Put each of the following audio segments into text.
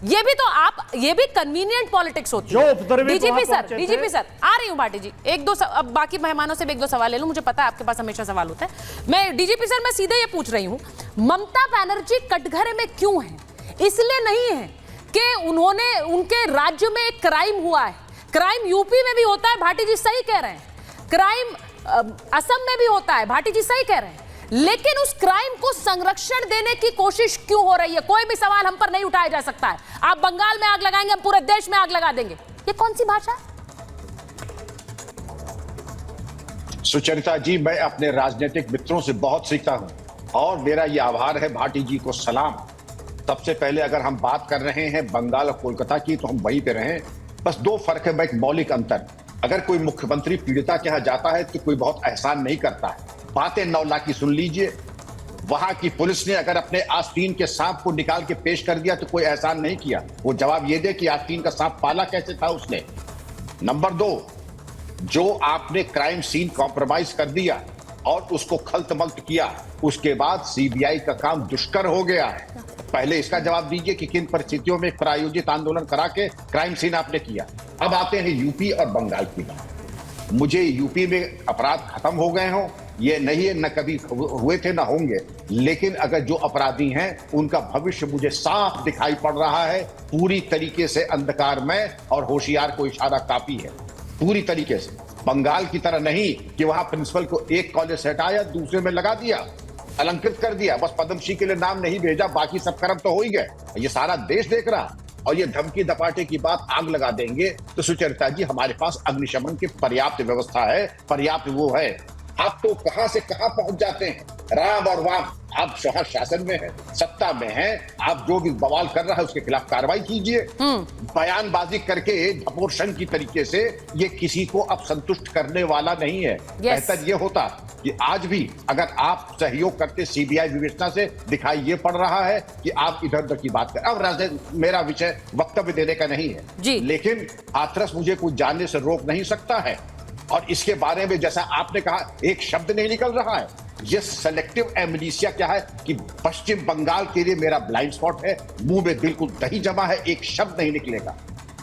ये भी तो आप, ये भी कन्वीनियंट पॉलिटिक्स होती है। डीजीपी सर आ रही हूं भाटी जी, एक दो अब बाकी मेहमानों से भी एक दो सवाल ले लूं, मुझे पता है आपके पास हमेशा सवाल होता है। मैं डीजीपी सर, मैं सीधे ये पूछ रही हूं, ममता बनर्जी कटघरे में क्यों है? इसलिए नहीं है कि उन्होंने, उनके राज्य में एक क्राइम हुआ है, क्राइम यूपी में भी होता है, भाटी जी सही कह रहे हैं, क्राइम असम में भी होता है, भाटी जी सही कह रहे हैं, लेकिन उस क्राइम को संरक्षण देने की कोशिश क्यों हो रही है? कोई भी सवाल हम पर नहीं उठाया जा सकता है। आप बंगाल में आग लगाएंगे, हम पूरे देश में आग लगा देंगे, ये कौन सी भाषा है? सुचरिता जी, मैं अपने राजनीतिक मित्रों से बहुत सीखता हूं और मेरा यह आभार है, भाटी जी को सलाम। सबसे पहले अगर हम बात कर रहे हैं बंगाल और कोलकाता की, तो हम वहीं पे रहें। बस दो फर्क है, एक मौलिक अंतर। अगर कोई मुख्यमंत्री पीड़िता के यहां जाता है तो कोई बहुत एहसान नहीं करता है। बातें 9 लाख की सुन लीजिए। वहां की पुलिस ने अगर अपने आस्तीन के सांप को निकाल के पेश कर दिया तो कोई एहसान नहीं किया, वो जवाब ये दे कि आस्तीन का सांप पाला कैसे था उसने। नंबर 2, जो आपने क्राइम सीन कॉम्प्रोमाइज कर दिया और उसको खल्त-मल्त किया, उसके बाद सीबीआई का काम दुष्कर हो गया है। पहले इसका जवाब दीजिए कि किन परिस्थितियों में प्रायोजित आंदोलन करा के क्राइम सीन आपने किया। अब आते हैं यूपी और बंगाल की बात। मुझे यूपी में अपराध खत्म हो गए हों, ये नहीं है, न कभी हुए थे न होंगे, लेकिन अगर जो अपराधी हैं उनका भविष्य मुझे साफ दिखाई पड़ रहा है। पूरी तरीके से अंधकार में और होशियार को इशारा काफी है, पूरी तरीके से। बंगाल की तरह नहीं कि वहां प्रिंसिपल को एक कॉलेज से हटाया, दूसरे में लगा दिया, अलंकृत कर दिया, बस पद्मश्री के लिए नाम नहीं भेजा, बाकी सब कर्म तो हो ही गए। ये सारा देश देख रहा, और ये धमकी दपाटे की बात, आग लगा देंगे, तो सुचरिता जी हमारे पास अग्निशमन की पर्याप्त व्यवस्था है, पर्याप्त वो है। आप तो कहां से कहां पहुंच जाते हैं, राम और वाम। आप शहर शासन में हैं, सत्ता में हैं, आप जो भी बवाल कर रहा है उसके खिलाफ कार्रवाई कीजिए। बयानबाजी करके धपोर्शन की तरीके से ये किसी को अब संतुष्ट करने वाला नहीं है। बेहतर ये होता कि आज भी अगर आप सहयोग करते सीबीआई विवेचना से, दिखाई ये पड़ रहा है कि आप इधर उधर की बात कर। अब मेरा विषय वक्तव्य देने का नहीं है जी, लेकिन हाथरस मुझे कुछ जानने से रोक नहीं सकता है। और इसके बारे में जैसा आपने कहा, एक शब्द नहीं निकल रहा है। ये सेलेक्टिव एमनीसिया क्या है कि पश्चिम बंगाल के लिए मेरा ब्लाइंड स्पॉट है, मुंह में बिल्कुल दही जमा है, एक शब्द नहीं निकलेगा।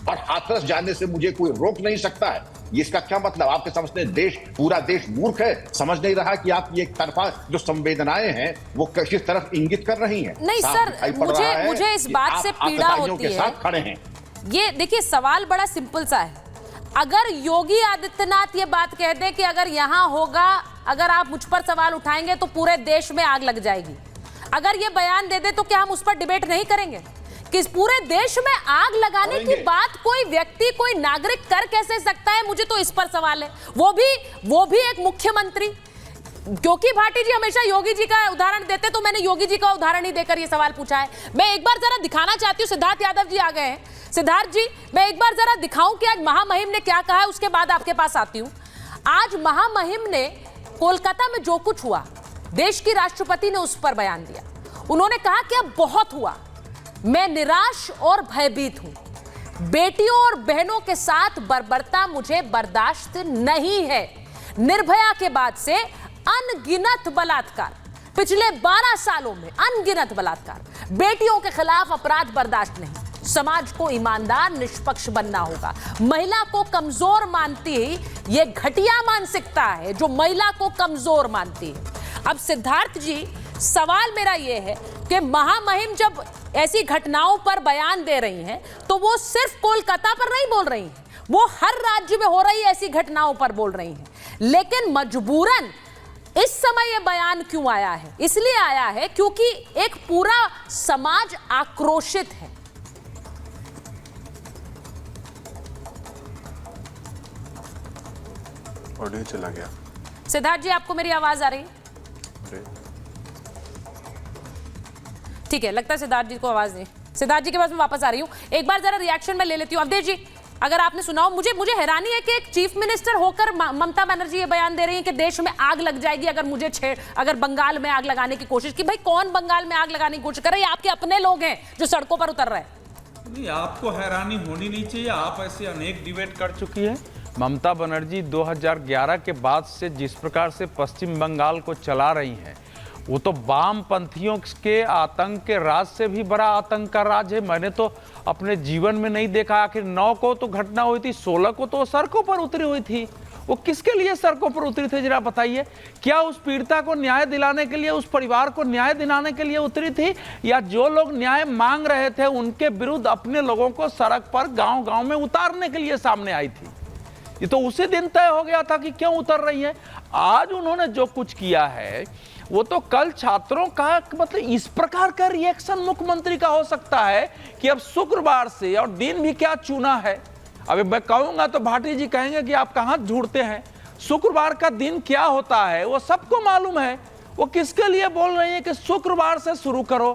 और हाथरस जाने से मुझे कोई रोक नहीं सकता है। इसका क्या मतलब? आपके समझते हैं देश, पूरा देश मूर्ख है, समझ नहीं रहा कि आप ये एक तरफा जो संवेदनाएं हैं वो किस तरफ इंगित कर रही हैं। नहीं सर, मुझे इस बात से पीड़ा होती है। साथ खड़े हैं। ये देखिए, सवाल बड़ा सिंपल सा है। अगर योगी आदित्यनाथ ये बात कह दे कि अगर यहां होगा, अगर आप मुझ पर सवाल उठाएंगे तो पूरे देश में आग लग जाएगी, अगर ये बयान दे दे तो क्या हम उस पर डिबेट नहीं करेंगे? कि पूरे देश में आग लगाने की बात कोई व्यक्ति, कोई नागरिक कर कैसे सकता है? मुझे तो इस पर सवाल है, वो भी एक मुख्यमंत्री। क्योंकि भाटी जी हमेशा योगी जी का उदाहरण देते, तो मैंने योगी जी का उदाहरण ही देकर ये सवाल पूछा है। मैं एक बार जरा दिखाना चाहती हूँ, सिद्धार्थ यादव जी आ गए हैं। सिद्धार्थ जी, मैं एक बार जरा दिखाऊं कि आज महामहिम ने क्या कहा है, उसके बाद आपके पास आती हूं। आज महामहिम ने कोलकाता में जो कुछ हुआ, देश की राष्ट्रपति ने उस पर बयान दिया। उन्होंने कहा कि अब बहुत हुआ, मैं निराश और भयभीत हूं, बेटियों और बहनों के साथ बर्बरता मुझे बर्दाश्त नहीं है। निर्भया के बाद से अनगिनत बलात्कार, पिछले 12 सालों में अनगिनत बलात्कार, बेटियों के खिलाफ अपराध बर्दाश्त नहीं। समाज को ईमानदार निष्पक्ष बनना होगा। महिला को कमजोर मानती है, यह घटिया मानसिकता है जो महिला को कमजोर मानती है। अब सिद्धार्थ जी, सवाल मेरा यह है कि महामहिम जब ऐसी घटनाओं पर बयान दे रही हैं तो वो सिर्फ कोलकाता पर नहीं बोल रही हैं, वो हर राज्य में हो रही ऐसी घटनाओं पर बोल रही हैं। लेकिन मजबूरन इस समय यह बयान क्यों आया है? इसलिए आया है क्योंकि एक पूरा समाज आक्रोशित है। ऑडियो चला गया। सिद्धार्थ जी, आपको मेरी आवाज आ रही है? ठीक है, लगता है सिद्धार्थ जी को आवाज नहीं। सिद्धार्थ जी के पास मैं वापस आ रही हूं, एक बार जरा रिएक्शन में ले लेती हूं। अवधेश जी, अगर आपने सुना हो, मुझे हैरानी है कि एक चीफ मिनिस्टर होकर ममता बनर्जी ये बयान दे रही है कि देश में आग लग जाएगी अगर बंगाल में आग लगाने की कोशिश की। भाई, कौन बंगाल में आग लगाने की कोशिश कर रहा है? आपके अपने लोग हैं जो सड़कों पर उतर रहे हैं। नहीं, आपको हैरानी होनी नहीं चाहिए, आप ऐसे अनेक डिबेट कर चुकी है। ममता बनर्जी 2011 के बाद से जिस प्रकार से पश्चिम बंगाल को चला रही हैं, वो तो वामपंथियों के आतंक के राज से भी बड़ा आतंक का राज है। मैंने तो अपने जीवन में नहीं देखा। आखिर 9 को तो घटना हुई थी, 16 को तो सड़कों पर उतरी हुई थी। वो किसके लिए सड़कों पर उतरी थी जरा बताइए? क्या उस पीड़िता को न्याय दिलाने के लिए, उस परिवार को न्याय दिलाने के लिए उतरी थी, या जो लोग न्याय मांग रहे थे उनके विरुद्ध अपने लोगों को सड़क पर गांव-गांव में उतारने के लिए सामने आई थी? ये तो उसी दिन तय हो गया था कि क्यों उतर रही है। आज उन्होंने जो कुछ किया है वो तो कल छात्रों का, मतलब इस प्रकार का रिएक्शन मुख्यमंत्री का हो सकता है कि अब शुक्रवार से, और दिन भी क्या चुना है। अभी मैं कहूंगा तो भाटी जी कहेंगे कि आप कहां झूठते हैं। शुक्रवार का दिन क्या होता है वो सबको मालूम है। वो किसके लिए बोल रही है कि शुक्रवार से शुरू करो?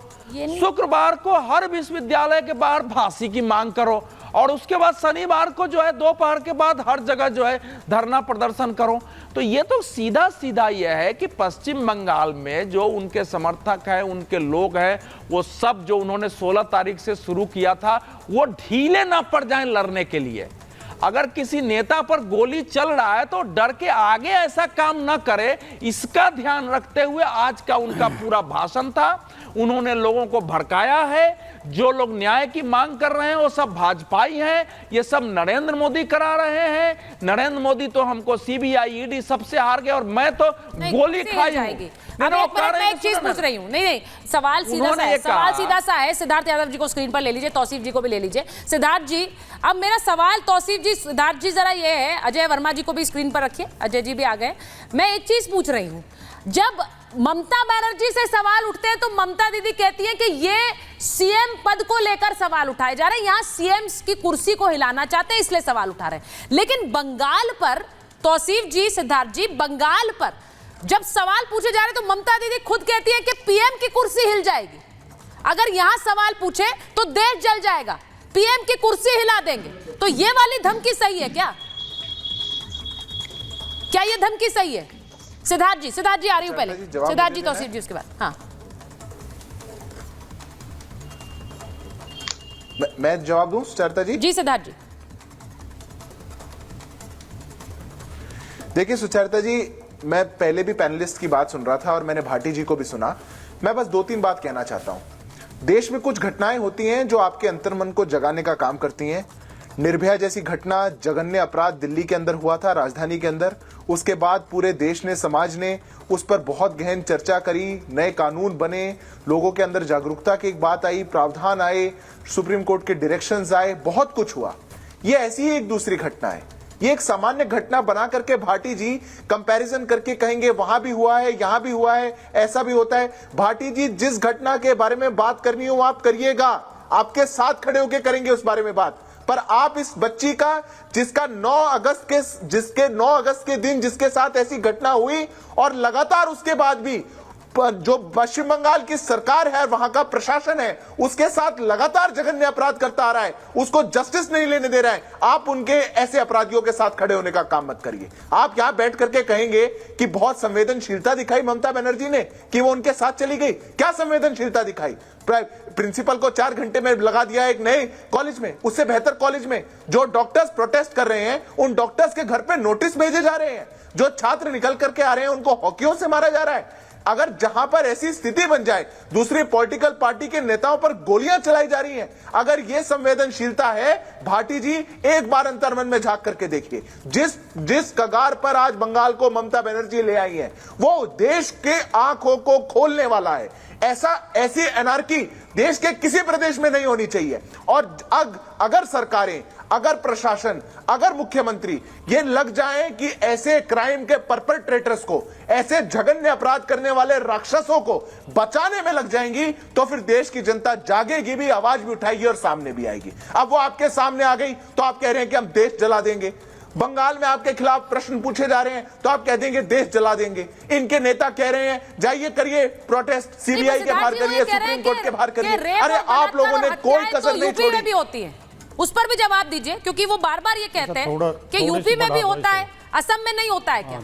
शुक्रवार को हर विश्वविद्यालय के बाहर फांसी की मांग करो, और उसके बाद शनिवार को जो है दोपहर के बाद हर जगह जो है धरना प्रदर्शन करो। तो ये तो सीधा सीधा यह है कि पश्चिम बंगाल में जो उनके समर्थक हैं, उनके लोग हैं, वो सब जो उन्होंने 16 तारीख से शुरू किया था वो ढीले ना पड़ जाएं लड़ने के लिए। अगर किसी नेता पर गोली चल रहा है तो डर के आगे ऐसा काम ना करे, इसका ध्यान रखते हुए आज का उनका पूरा भाषण था। उन्होंने लोगों को भड़काया है। जो लोग न्याय की मांग कर रहे हैं वो सब भाजपाई हैं, ये सब नरेंद्र मोदी करा रहे हैं। नरेंद्र मोदी तो हमको सीबीआई ईडी सबसे हार गए, और मैं तो गोली खाई जाएगी। अब मैं एक चीज पूछ रही हूँ। नहीं, सवाल सीधा सा है। सिद्धार्थ यादव जी को स्क्रीन पर ले लीजिए, तौसीफ जी को भी ले लीजिए। सिद्धार्थ जी, अब मेरा सवाल तौसीफ जी, सिद्धार्थ जी जरा ये है, अजय वर्मा जी को भी स्क्रीन पर रखिए, अजय जी भी आ गए। मैं एक चीज पूछ रही हूँ, जब ममता बनर्जी से सवाल उठते हैं तो ममता दीदी कहती हैं कि ये सीएम पद को लेकर सवाल उठाए जा रहे हैं, यहां सीएम की कुर्सी को हिलाना चाहते हैं इसलिए सवाल उठा रहे हैं। लेकिन बंगाल पर, तौसीफ जी, सिद्धार्थ जी, बंगाल पर जब सवाल पूछे जा रहे हैं तो ममता दीदी खुद कहती है कि पीएम की कुर्सी हिल जाएगी। अगर यहां सवाल पूछे तो देश जल जाएगा, पीएम की कुर्सी हिला देंगे। तो ये वाली धमकी सही है क्या? क्या ये धमकी सही है? सिद्धार्थ जी आ रही हूं पहले, सिद्धार्थ जी, तौसीफ जी उसके बाद। हाँ, मैं जवाब दूं सुचरिता जी? जी सिद्धार्थ जी। देखिए सुचरिता जी, मैं पहले भी पैनलिस्ट की बात सुन रहा था और मैंने भाटी जी को भी सुना। मैं बस 2-3 बात कहना चाहता हूं। देश में कुछ घटनाएं होती हैं जो आपके अंतर्मन को जगाने का काम करती हैं। निर्भया जैसी घटना, जघन्य अपराध दिल्ली के अंदर हुआ था, राजधानी के अंदर। उसके बाद पूरे देश ने, समाज ने उस पर बहुत गहन चर्चा करी, नए कानून बने, लोगों के अंदर जागरूकता की एक बात आई, प्रावधान आए, सुप्रीम कोर्ट के डायरेक्शंस आए, बहुत कुछ हुआ। ये ऐसी ही एक दूसरी घटना है। ये एक सामान्य घटना बना करके भाटी जी कंपैरिजन करके कहेंगे वहां भी हुआ है, यहां भी हुआ है, ऐसा भी होता है। भाटी जी, जिस घटना के बारे में बात करनी हो आप करिएगा, आपके साथ खड़े होकर करेंगे उस बारे में बात। पर आप इस बच्ची का, जिसके 9 अगस्त के दिन जिसके साथ ऐसी घटना हुई, और लगातार उसके बाद भी जो पश्चिम बंगाल की सरकार है, वहां का प्रशासन है, उसके साथ लगातार जघन्य अपराध करता आ रहा है, उसको जस्टिस नहीं लेने दे रहा है। आप उनके ऐसे अपराधियों के साथ खड़े होने का काम मत करिए। आप यहां बैठ करके कहेंगे कि बहुत संवेदनशीलता दिखाई ममता बनर्जी ने कि वो उनके साथ चली गई। क्या संवेदनशीलता दिखाई? प्रिंसिपल को 4 घंटे में लगा दिया एक नए कॉलेज में, उससे बेहतर कॉलेज में। जो डॉक्टर्स प्रोटेस्ट कर रहे हैं उन डॉक्टर्स के घर पे नोटिस भेजे जा रहे हैं। जो छात्र निकल करके आ रहे हैं उनको हॉकियों से मारा जा रहा है। अगर जहां पर ऐसी स्थिति बन जाए, दूसरी पॉलिटिकल पार्टी के नेताओं पर गोलियां चलाई जा रही हैं, अगर यह संवेदनशीलता है, भाटी जी एक बार अंतर्मन में झांक करके देखिए। जिस कगार पर आज बंगाल को ममता बनर्जी ले आई है, वो देश के आंखों को खोलने वाला है। ऐसी एनार्की देश के किसी प्रदेश में नहीं होनी चाहिए। और अगर सरकारें, अगर प्रशासन, अगर मुख्यमंत्री ये लग जाएं कि ऐसे क्राइम के परपेट्रेटर्स को, ऐसे जघन्य अपराध करने वाले राक्षसों को बचाने में लग जाएंगी, तो फिर देश की जनता जागेगी भी, आवाज भी उठाएगी और सामने भी आएगी। अब वो आपके सामने आ गई तो आप कह रहे हैं कि हम देश जला देंगे। बंगाल में आपके खिलाफ प्रश्न पूछे जा रहे हैं तो आप कह देंगे देश जला देंगे। इनके नेता कह रहे हैं जाइए करिए प्रोटेस्ट, सीबीआई के बाहर करिए, सुप्रीम कोर्ट के बाहर करिए। अरे आप लोगों ने कोई कसर नहीं छोड़ी। भी होती है, उस पर भी जवाब दीजिए, क्योंकि वो बार बार ये कहते हैं कि यूपी में भी होता है, असम में नहीं होता है क्या?